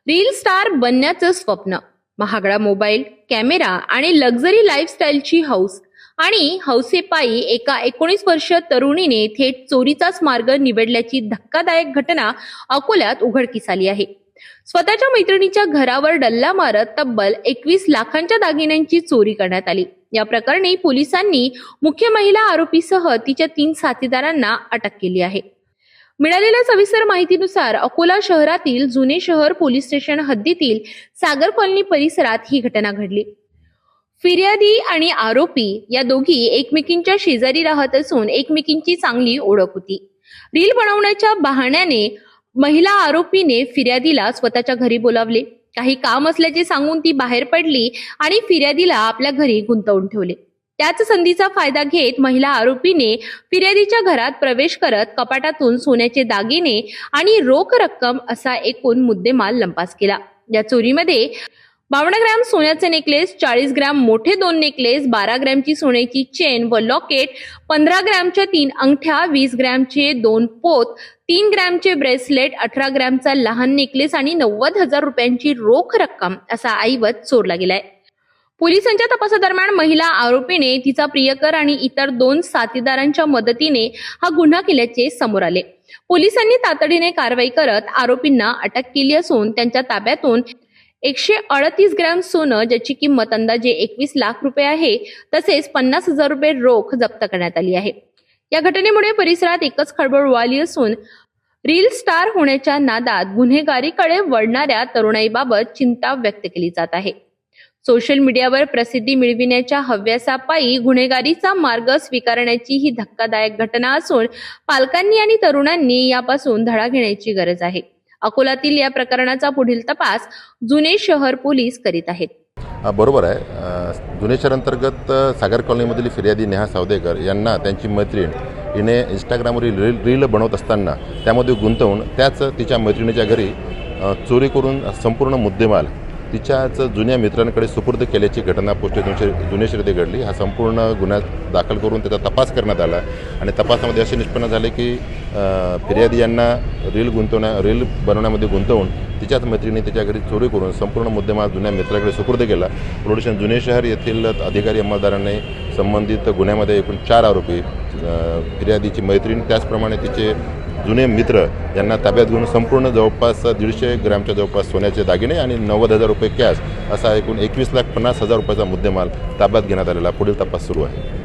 Reel star बनण्याचं स्वप्न, महागडा मोबाईल, कॅमेरा आणि लक्झरी लाईफस्टाईलची हौस आणि हौसेपायी एका 19 वर्षीय तरुणीने थेट चोरीचाच मार्ग निवडल्याची धक्कादायक घटना अकोल्यात उघडकीस आली आहे। स्वतःच्या मैत्रिणीच्या घरावर डल्ला मारत तब्बल 21 लाखांच्या दागिन्यांची चोरी करण्यात आली। या प्रकरणी पोलिसांनी मुख्य महिला आरोपीसह तिच्या 3 साथीदारांना अटक केली आहे। मिळालेल्या सविस्तर माहितीनुसार अकोला शहरातील जुने शहर पोलीस स्टेशन हद्दीतील सागर कॉलनी परिसरात ही घटना घडली। फिर्यादी आणि आरोपी या दोघी एकमेकींच्या शेजारी राहत असून एकमेकींची चांगली ओळख होती। रील बनवण्याच्या बहाण्याने महिला आरोपीने फिर्यादीला स्वतःच्या घरी बोलावले, काही काम असल्याचे सांगून ती बाहेर पडली आणि फिर्यादीला आपल्या घरी गुंतवून ठेवले। त्याच संधीचा फायदा घेत महिला आरोपीने फिर्यादीच्या घरात प्रवेश करत कपाटातून सोन्याचे दागिने आणि रोख रक्कम असा एकूण मुद्देमाल लंपास केला। या चोरीमध्ये 52 ग्रॅम सोन्याचे नेकलेस, 40 ग्रॅम मोठे 2 नेकलेस, 12 ग्रॅमची सोन्याची चेन व लॉकेट, 15 ग्रॅमच्या 3 अंगठ्या, 20 ग्रॅमचे 2 पोत, 3 ग्रॅमचे ब्रेसलेट, 18 ग्रॅमचा लहान नेकलेस आणि 90,000 रुपयांची रोख रक्कम असा ऐवज चोरला गेलाय। पोलिसांच्या तपासादरम्यान महिला आरोपीने तिचा प्रियकर आणि इतर 2 साथीदारांच्या मदतीने हा गुन्हा केल्याचे समोर आले। पोलिसांनी तातडीने कारवाई करत आरोपींना अटक केली असून त्यांच्या ताब्यातून 138 ग्रॅम सोनं, ज्याची किंमत अंदाजे 21 लाख रुपये आहे, तसेच 50,000 रुपये रोख जप्त करण्यात आली आहे। या घटनेमुळे परिसरात एकच खळबळ उडाली असून रील स्टार होण्याच्या नादात गुन्हेगारीकडे वळणाऱ्या तरुणाईबाबत चिंता व्यक्त केली जात आहे। सोशल मीडियावर प्रसिद्धी मिळविण्याच्या हव्यासापायी गुन्हेगारीचा मार्ग स्वीकारण्याची ही धक्कादायक घटना असून पालकांनी आणि तरुणांनी यापासून धडा घेण्याची गरज आहे। अकोल्यातील या प्रकरणाचा पुढील तपास जुने शहर पोलीस करीत आहेत। बरोबर आहे। जुने शहर अंतर्गत सागर कॉलनीमधील फिर्यादी नेहा सावदेकर यांना त्यांची मैत्रीण हिने इंस्टाग्रामवरील रील बनवत असताना त्यामध्ये गुंतवून त्याच तिच्या मैत्रिणीच्या घरी चोरी करून संपूर्ण मुद्देमाल तिच्याच जुन्या मित्रांकडे सुपूर्द केल्याची घटना पोस्ट जुने शहरात घडली। हा संपूर्ण गुन्हा दाखल करून त्याचा तपास करण्यात आला आणि तपासामध्ये असे निष्पन्न झाले की फिर्यादी यांना रील बनवण्यामध्ये गुंतवून तिच्याच मैत्रिणी तिच्या घरी चोरी करून संपूर्ण मुद्देमाल जुन्या मित्राकडे सुपूर्द केला। पोलीस स्टेशन जुने शहर येथील अधिकारी अंमलदारांनी संबंधित गुन्ह्यामध्ये एकूण 4 आरोपी, फिर्यादीची मैत्रीण त्याचप्रमाणे तिचे जुने मित्र यांना ताब्यात घेऊन संपूर्ण जवळपास 150 ग्रॅमच्या जवळपास सोन्याचे दागिने आणि 90,000 रुपये कॅश असा एकूण 21,50,000 रुपयाचा मुद्देमाल ताब्यात घेण्यात आलेला। पुढील तपास सुरू आहे।